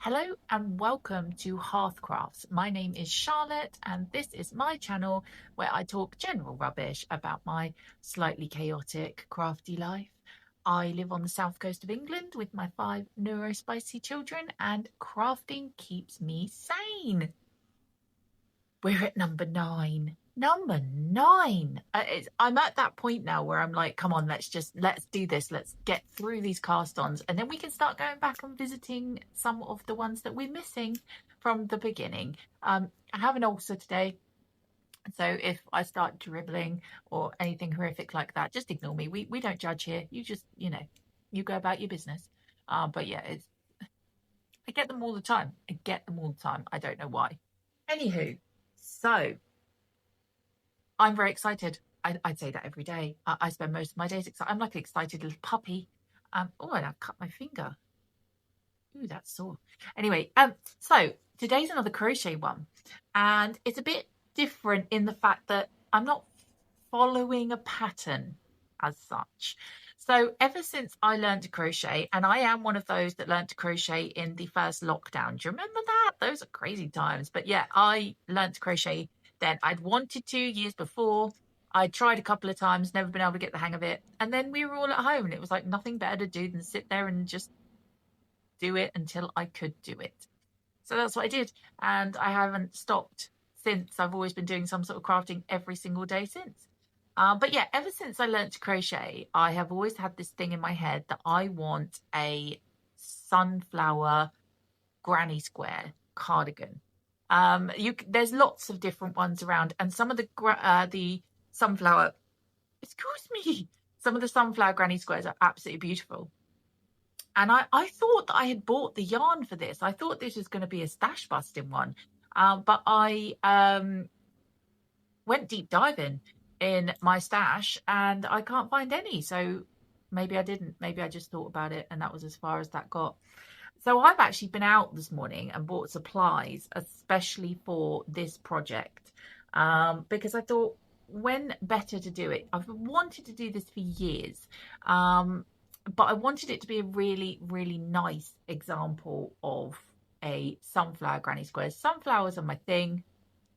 Hello and welcome to Hearthcrafts. My name is Charlotte and this is my channel where I talk general rubbish about my slightly chaotic crafty life. I live on the south coast of England with my 5 neurospicy children and crafting keeps me sane. We're at number 9. Number 9. I'm at that point now where I'm like, come on, let's do this. Let's get through these cast-ons, and then we can start going back and visiting some of the ones that we're missing from the beginning. I have an ulcer today, so if I start dribbling or anything horrific like that, just ignore me. We don't judge here. You just, you go about your business. But yeah, I get them all the time. I don't know why. Anywho, so I'm very excited. I'd say that every day. I spend most of my days excited. I'm like an excited little puppy. Oh, and I've cut my finger. Ooh, that's sore. Anyway, so today's another crochet one, and it's a bit different in the fact that I'm not following a pattern as such. So ever since I learned to crochet, and I am one of those that learned to crochet in the first lockdown. Do you remember that? Those are crazy times. But yeah, I learned to crochet then. I'd wanted to years before. I tried a couple of times, never been able to get the hang of it. And then we were all at home and it was like nothing better to do than sit there and just do it until I could do it. So that's what I did. And I haven't stopped since. I've always been doing some sort of crafting every single day since. But yeah, ever since I learned to crochet, I have always had this thing in my head that I want a sunflower granny square cardigan. There's lots of different ones around, and some of the sunflower, excuse me, some of the sunflower granny squares are absolutely beautiful. And I thought that I had bought the yarn for this. I thought this was going to be a stash busting one, but I went deep diving in my stash and I can't find any. So maybe I didn't. Maybe I just thought about it and that was as far as that got. So I've actually been out this morning and bought supplies, especially for this project, because I thought, when better to do it? I've wanted to do this for years, but I wanted it to be a really, really nice example of a sunflower granny square. Sunflowers are my thing,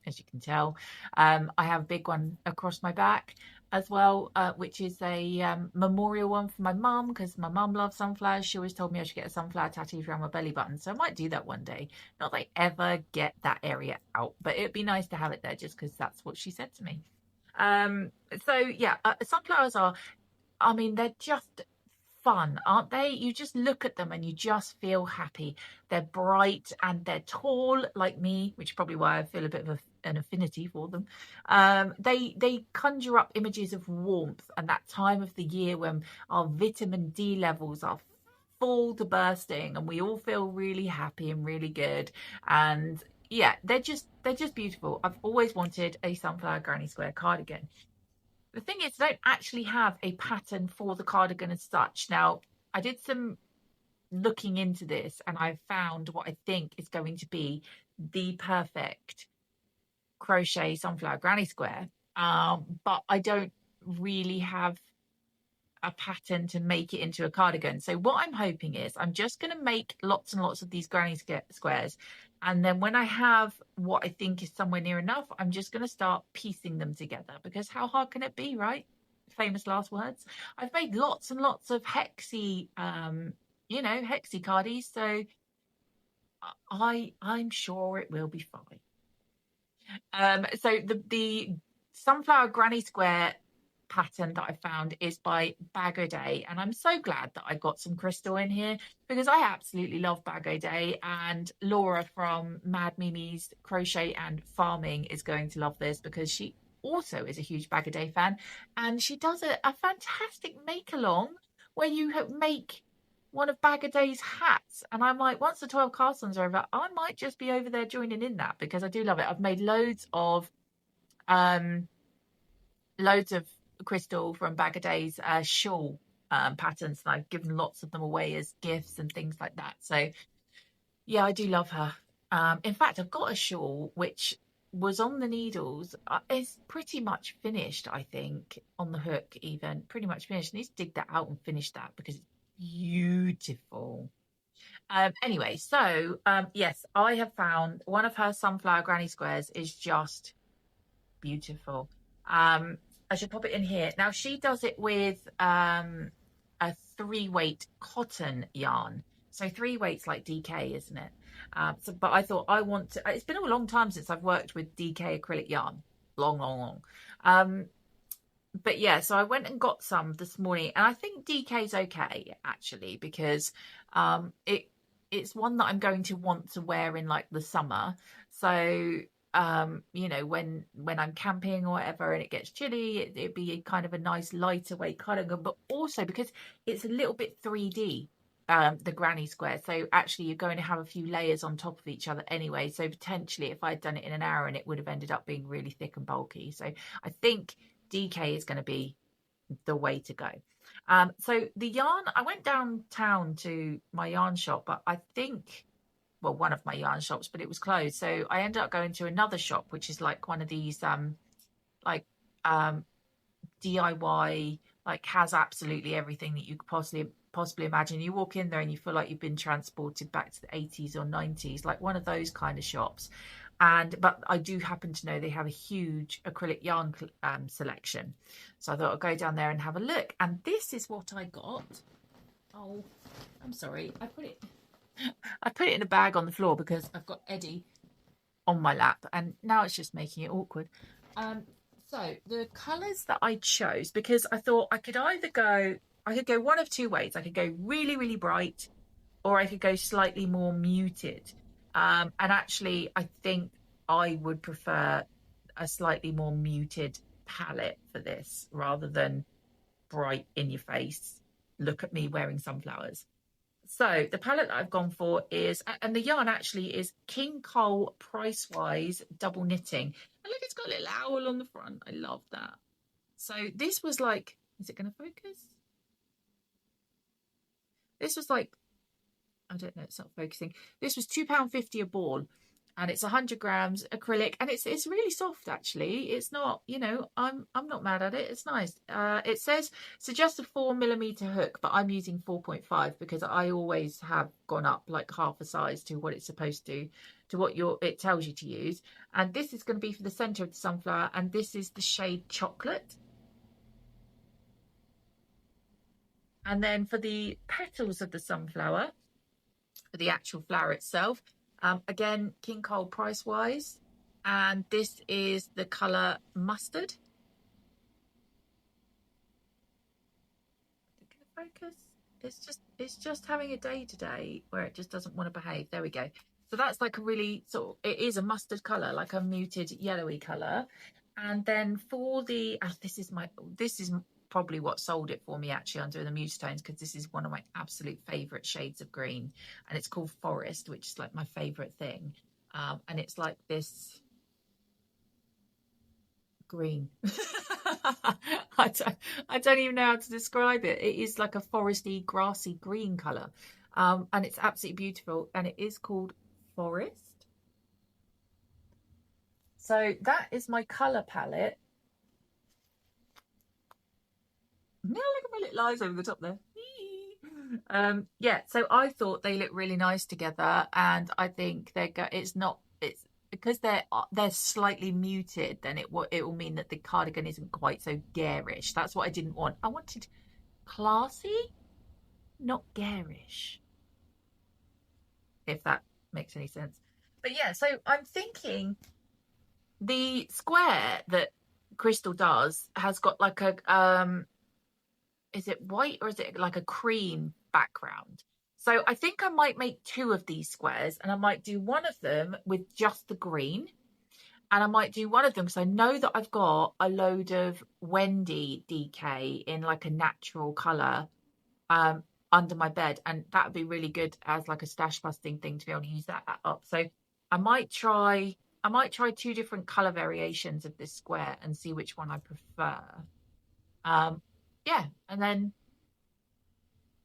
as you can tell. I have a big one across my back as well, which is a memorial one for my mum, because my mum loves sunflowers. She always told me I should get a sunflower tattoo around my belly button, so I might do that one day. Not that I ever get that area out, but it'd be nice to have it there just because that's what she said to me. So yeah, sunflowers are, I mean, they're just fun, aren't they? You just look at them and you just feel happy. They're bright and they're tall like me, which is probably why I feel a bit of an affinity for them. They conjure up images of warmth and that time of the year when our vitamin D levels are full to bursting and we all feel really happy and really good. And yeah, they're just beautiful. I've always wanted a sunflower granny square cardigan. The thing is, I don't actually have a pattern for the cardigan as such. Now, I did some looking into this and I found what I think is going to be the perfect crochet sunflower granny square. But I don't really have a pattern to make it into a cardigan. So what I'm hoping is I'm just going to make lots and lots of these granny squares. And then when I have what I think is somewhere near enough, I'm just going to start piecing them together, because how hard can it be, right? Famous last words. I've made lots and lots of hexy, hexy cardies. So I'm sure it will be fine. So the sunflower granny square pattern that I found is by Bag O' Day, and I'm so glad that I got some crystal in here because I absolutely love Bag O' Day, and Laura from Mad Mimi's Crochet and Farming is going to love this because she also is a huge Bag O' Day fan, and she does a fantastic make along where you make one of Bag O' Day's hats, and I'm like, once the 12 cast ons are over, I might just be over there joining in that because I do love it. I've made loads of crystal from Bag O' Day's shawl patterns, and I've given lots of them away as gifts and things like that. So yeah, I do love her. In fact, I've got a shawl which was on the needles. It's pretty much finished, I think, on the hook, even pretty much finished. I need to dig that out and finish that because it's beautiful. Anyway, so yes, I have found one of her sunflower granny squares is just beautiful. I should pop it in here. Now she does it with a 3-weight cotton yarn. So 3 weights like DK, isn't it? But I thought I want to. It's been a long time since I've worked with DK acrylic yarn. Long, long, long. But yeah, so I went and got some this morning, and I think DK's okay actually, because it's one that I'm going to want to wear in like the summer. So you know, when I'm camping or whatever and it gets chilly, it'd be kind of a nice lighter weight cardigan, but also because it's a little bit 3D, the granny square. So actually you're going to have a few layers on top of each other anyway. So potentially if I'd done it in an hour, and it would have ended up being really thick and bulky. So I think DK is going to be the way to go. So the yarn, I went downtown to my yarn shop, but I think, well, one of my yarn shops, but it was closed. So I ended up going to another shop, which is like one of these like DIY, like has absolutely everything that you could possibly imagine. You walk in there and you feel like you've been transported back to the 80s or 90s, like one of those kind of shops. But I do happen to know they have a huge acrylic yarn selection. So I thought I'd go down there and have a look. And this is what I got. Oh, I'm sorry. I put it in a bag on the floor because I've got Eddie on my lap, and now it's just making it awkward. So the colours that I chose, because I thought I could go one of two ways. I could go really, really bright, or I could go slightly more muted. And actually, I think I would prefer a slightly more muted palette for this rather than bright in your face. Look at me wearing sunflowers. So the palette that I've gone for is, and the yarn actually is King Cole Price Wise double knitting. And look, it's got a little owl on the front. I love that. So this was like, is it going to focus? This was like, I don't know, it's not focusing. This was £2.50 a ball, and it's 100 grams acrylic, and it's really soft actually. It's not, you know, I'm not mad at it. It's nice. It says suggest a 4mm hook, but I'm using 4.5 because I always have gone up like half a size to what it's supposed to what it tells you to use. And this is going to be for the center of the sunflower, and this is the shade Chocolate. And then for the petals of the sunflower, for the actual flower itself, again, King Cole Price Wise, and this is the color Mustard. Focus. It's just having a day today where it just doesn't want to behave. There we go. So that's like a really it is a mustard color, like a muted yellowy color. And then for the this is probably what sold it for me actually under the mute tones, because this is one of my absolute favorite shades of green, and it's called Forest, which is like my favorite thing. And it's like this green. I don't even know how to describe it. It is like a foresty, grassy green color, and it's absolutely beautiful, and it is called Forest. So that is my color palette. No, look at my little eyes over the top there. Yeah, so I thought they look really nice together, and I think it's because they're slightly muted, then it will mean that the cardigan isn't quite so garish. That's what I didn't want. I wanted classy, not garish, if that makes any sense. But yeah, so I'm thinking the square that Crystal does has got like a is it white or is it like a cream background? So I think I might make 2 of these squares, and I might do one of them with just the green, and I might do one of them because I know that I've got a load of Wendy DK in like a natural color under my bed, and that would be really good as like a stash busting thing to be able to use that up. So I might try 2 different color variations of this square and see which one I prefer. Yeah, and then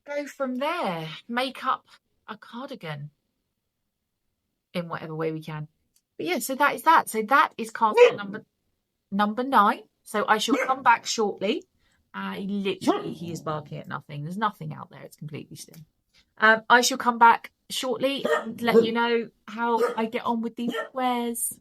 go from there. Make up a cardigan in whatever way we can. But yeah, so that is that. So that is cast number 9. So I shall come back shortly. He is barking at nothing. There's nothing out there. It's completely still. I shall come back shortly and let you know how I get on with these squares.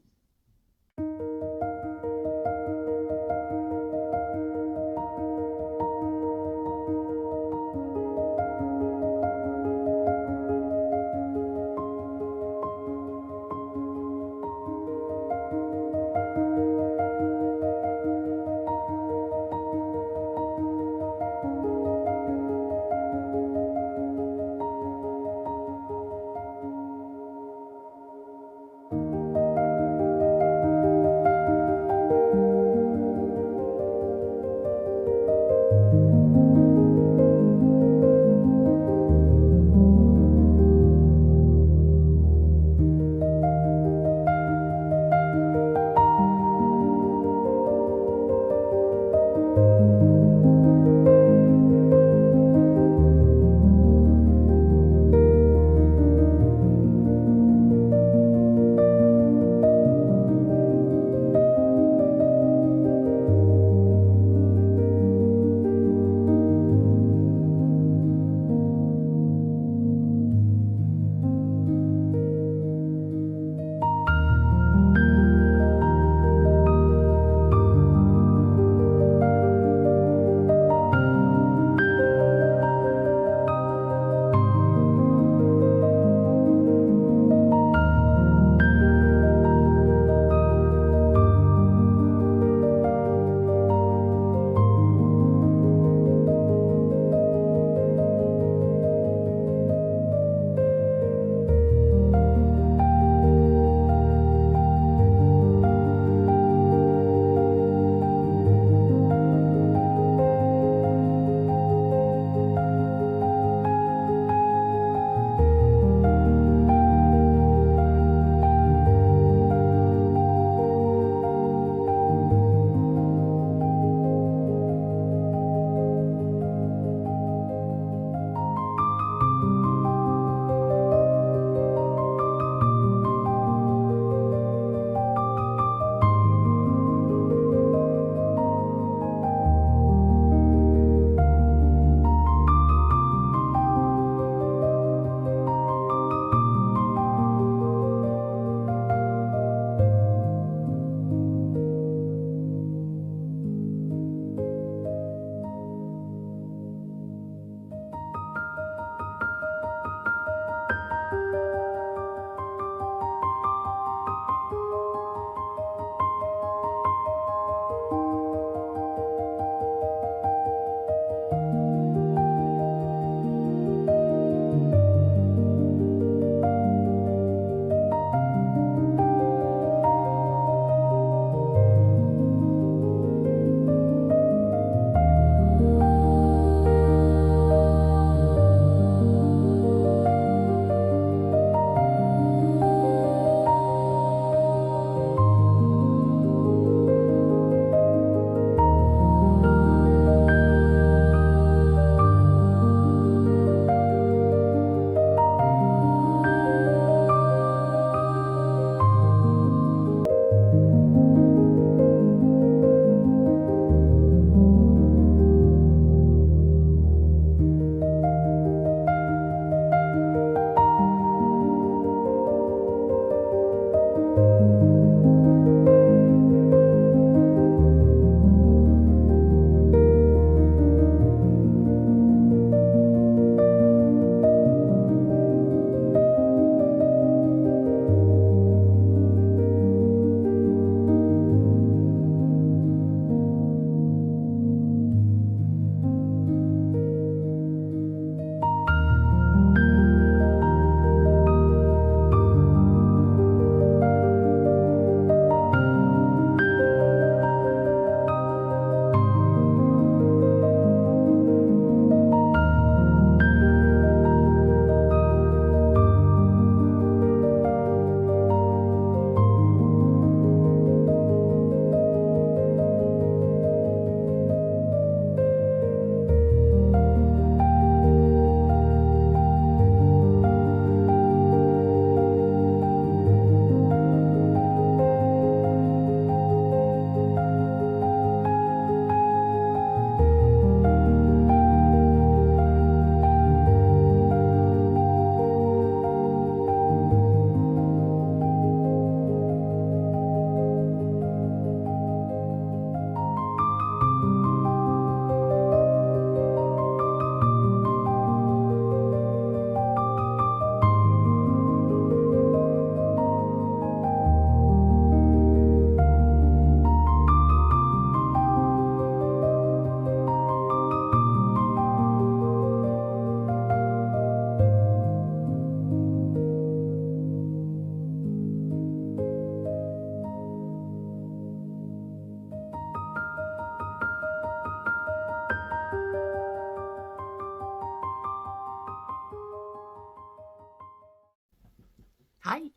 Hi,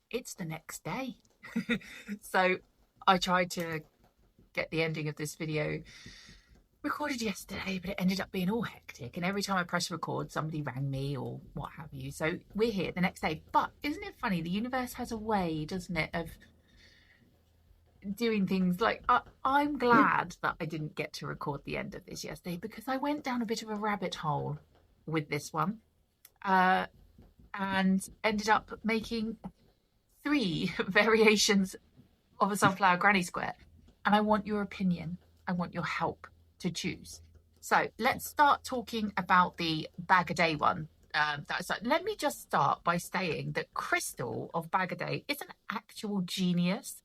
it's the next day. So I tried to get the ending of this video recorded yesterday, but it ended up being all hectic. And every time I press record, somebody rang me or what have you. So we're here the next day. But isn't it funny? The universe has a way, doesn't it, of doing things like I'm glad that I didn't get to record the end of this yesterday because I went down a bit of a rabbit hole with this one and ended up making 3 variations of a sunflower granny square. And I want your opinion. I want your help to choose. So let's start talking about the bag a day one. Let me just start by saying that Crystal of Bag a Day is an actual genius.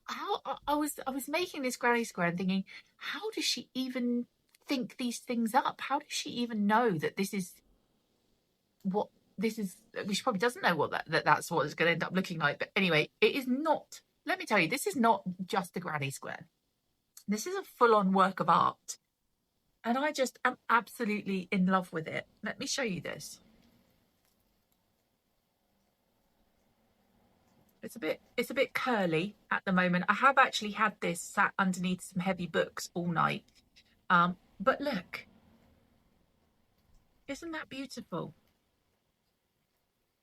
How I was making this granny square and thinking, how does she even think these things up? How does she even know that this is what this is? She probably doesn't know what that's what it's going to end up looking like. But anyway, it is not. Let me tell you, this is not just a granny square. This is a full-on work of art. And I just am absolutely in love with it. Let me show you this. It's a bit curly at the moment. I have actually had this sat underneath some heavy books all night. But look, isn't that beautiful?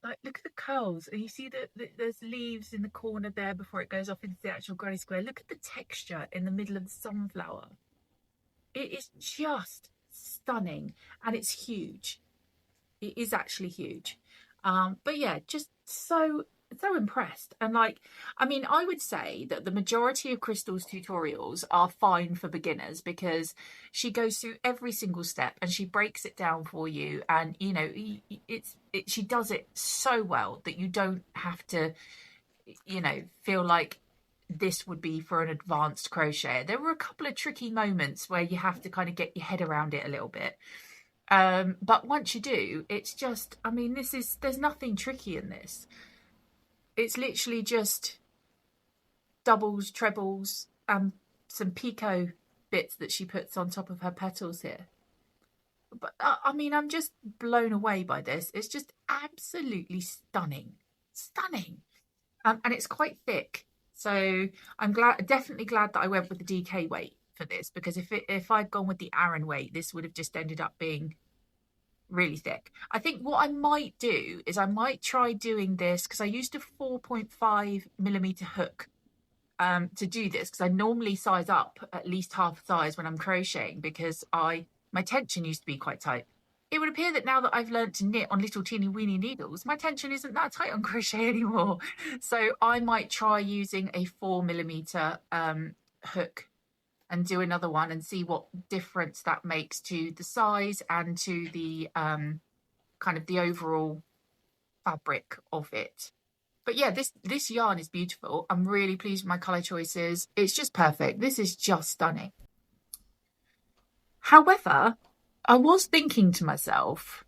Like, look at the curls, and you see that there's leaves in the corner there before it goes off into the actual granny square. Look at the texture in the middle of the sunflower. It is just stunning, and it's huge. It is actually huge. But yeah, just so impressed. And like, I mean, I would say that the majority of Crystal's tutorials are fine for beginners because she goes through every single step and she breaks it down for you. And, you know, she does it so well that you don't have to, you know, feel like this would be for an advanced crocheter. There were a couple of tricky moments where you have to kind of get your head around it a little bit. But once you do, it's just, I mean, there's nothing tricky in this. It's literally just doubles, trebles, and some picot bits that she puts on top of her petals here. But I mean, I'm just blown away by this. It's just absolutely stunning. Stunning. And it's quite thick. So I'm definitely glad that I went with the DK weight for this, because if I'd gone with the Aran weight, this would have just ended up being really thick. I think what I might do is I might try doing this, because I used a 4.5mm hook to do this, because I normally size up at least half size when I'm crocheting, because my tension used to be quite tight. It would appear that now that I've learned to knit on little teeny weeny needles, my tension isn't that tight on crochet anymore. So I might try using a 4mm hook and do another one and see what difference that makes to the size and to the kind of the overall fabric of it. But yeah, this yarn is beautiful. I'm really pleased with my colour choices. It's just perfect. This is just stunning. However, I was thinking to myself,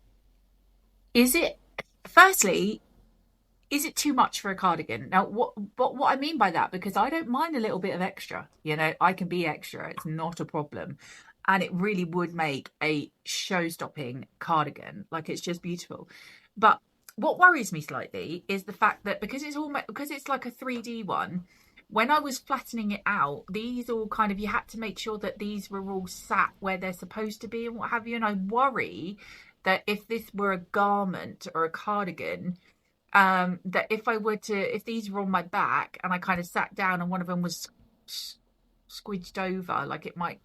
is it too much for a cardigan? Now, what I mean by that, because I don't mind a little bit of extra, you know, I can be extra, it's not a problem. And it really would make a show-stopping cardigan. Like, it's just beautiful. But what worries me slightly is the fact that because it's like a 3D one, when I was flattening it out, these all kind of, you had to make sure that these were all sat where they're supposed to be and what have you. And I worry that if this were a garment or a cardigan, that if these were on my back and I kind of sat down and one of them was squidged over, like it might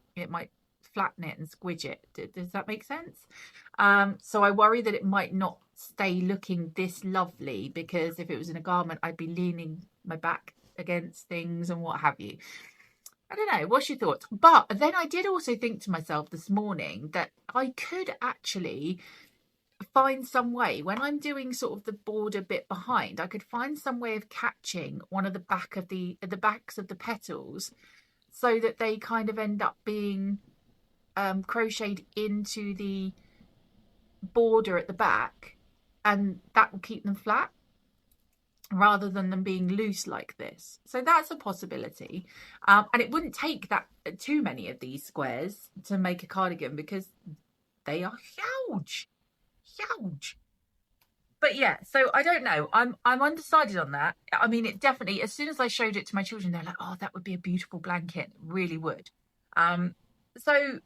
flatten it and squidge it. Does that make sense? So I worry that it might not stay looking this lovely, because if it was in a garment, I'd be leaning my back against things and what have you. I don't know, what's your thoughts? But then I did also think to myself this morning that I could actually find some way, when I'm doing sort of the border bit behind, I could find some way of catching one of the backs of the petals so that they kind of end up being crocheted into the border at the back, and that will keep them flat rather than them being loose like this. So that's a possibility. And it wouldn't take that too many of these squares to make a cardigan, because they are huge. But yeah, so I don't know. I'm undecided on that. I mean, it definitely, as soon as I showed it to my children, they're like, oh, that would be a beautiful blanket. It really would. So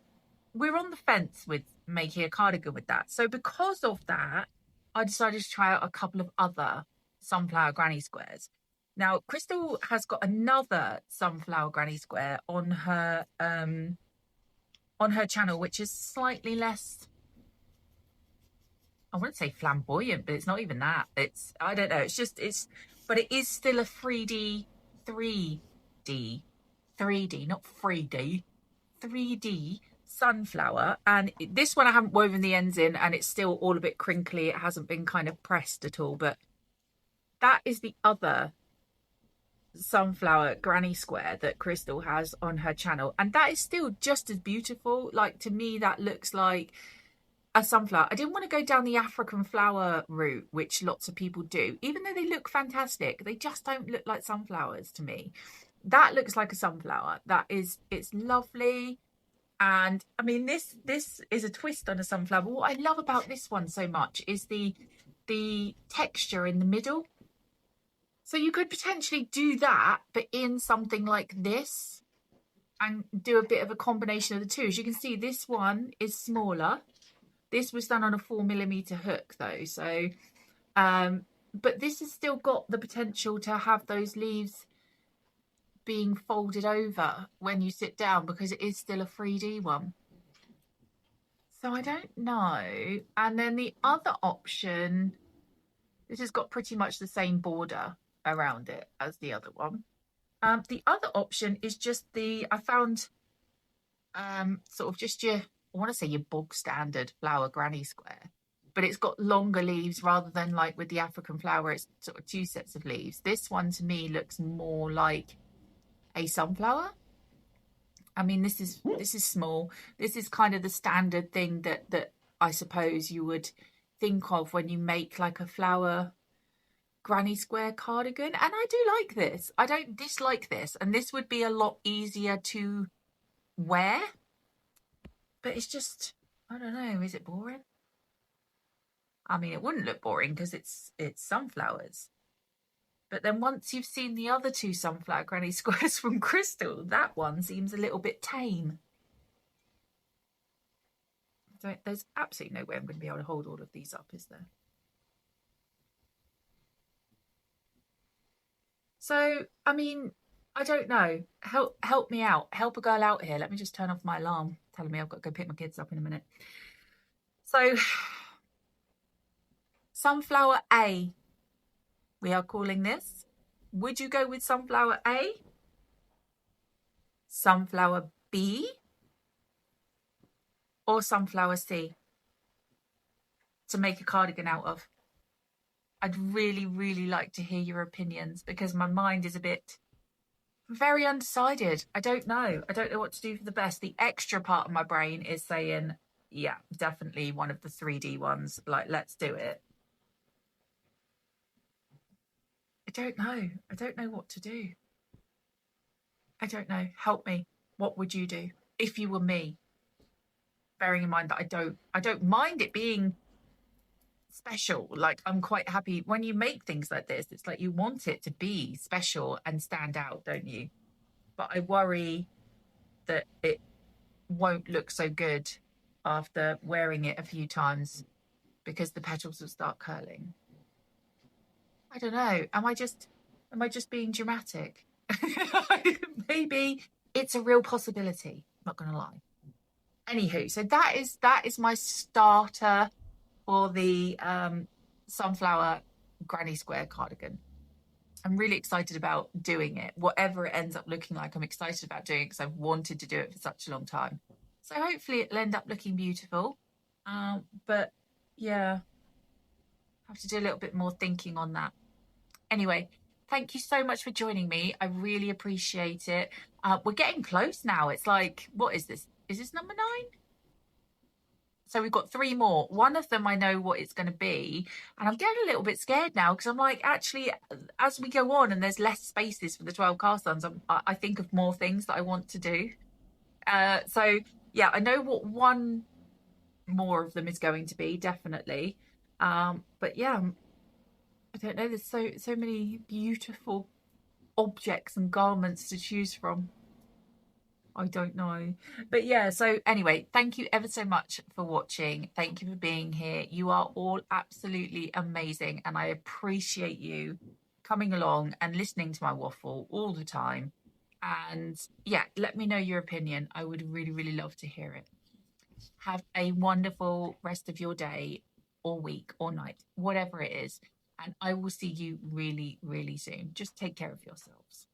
we're on the fence with making a cardigan with that. So because of that, I decided to try out a couple of other sunflower granny squares. Now, Crystal has got another sunflower granny square on her channel, which is slightly less, I wouldn't say flamboyant, but it's not even that. I don't know. But it is still a 3D, 3D, not 3D, 3D sunflower. And this one I haven't woven the ends in, and it's still all a bit crinkly. It hasn't been kind of pressed at all, but that is the other sunflower granny square that Crystal has on her channel, and that is still just as beautiful. Like, to me, that looks like a sunflower. I didn't want to go down the African flower route, which lots of people do, even though they look fantastic. They just don't look like sunflowers to me. That looks like a sunflower. It's lovely. And I mean, this is a twist on a sunflower. But what I love about this one so much is the texture in the middle. So you could potentially do that, but in something like this, and do a bit of a combination of the two. As you can see, this one is smaller. This was done on a 4mm hook though. So, but this has still got the potential to have those leaves being folded over when you sit down, because it is still a 3D one. So I don't know. And then the other option, this has got pretty much the same border around it as the other one. The other option is just I found sort of just I want to say your bog standard flower granny square, but it's got longer leaves rather than like with the African flower, it's sort of 2 sets of leaves. This one to me looks more like a sunflower. I mean, this is small. This is kind of the standard thing that I suppose you would think of when you make like a flower granny square cardigan. And I do like this. I don't dislike this, and this would be a lot easier to wear, but it's just, I don't know, is it boring? I mean, it wouldn't look boring because it's sunflowers, but then once you've seen the other 2 sunflower granny squares from Crystal, that one seems a little bit tame. So there's absolutely no way I'm going to be able to hold all of these up, is there? So, I mean, I don't know. Help me out. Help a girl out here. Let me just turn off my alarm telling me I've got to go pick my kids up in a minute. So, sunflower A, we are calling this. Would you go with sunflower A? Sunflower B? Or sunflower C to make a cardigan out of? I'd really, really like to hear your opinions, because my mind is very undecided. I don't know what to do for the best. The extra part of my brain is saying, yeah, definitely one of the 3D ones. Like, let's do it. I don't know what to do. I don't know. Help me. What would you do if you were me? Bearing in mind that I don't mind it being special. Like, I'm quite happy when you make things like this. It's like you want it to be special and stand out, don't you? But I worry that it won't look so good after wearing it a few times, because the petals will start curling. I don't know. Am I just being dramatic? Maybe it's a real possibility. Not gonna lie. Anywho, so that is my starter for the sunflower granny square cardigan. I'm really excited about doing it. Whatever it ends up looking like, I'm excited about doing it because I've wanted to do it for such a long time. So hopefully it'll end up looking beautiful. But yeah, have to do a little bit more thinking on that. Anyway, thank you so much for joining me. I really appreciate it. We're getting close now. It's like, what is this? Is this number 9? So we've got 3 more. One of them I know what it's going to be, and I'm getting a little bit scared now, because I'm like, actually, as we go on and there's less spaces for the 12 cast ons, I think of more things that I want to do. So yeah, I know what one more of them is going to be, definitely. But yeah, I don't know, there's so many beautiful objects and garments to choose from. I don't know. But yeah, so anyway, thank you ever so much for watching. Thank you for being here. You are all absolutely amazing, and I appreciate you coming along and listening to my waffle all the time. And yeah, let me know your opinion. I would really, really love to hear it. Have a wonderful rest of your day or week or night, whatever it is. And I will see you really, really soon. Just take care of yourselves.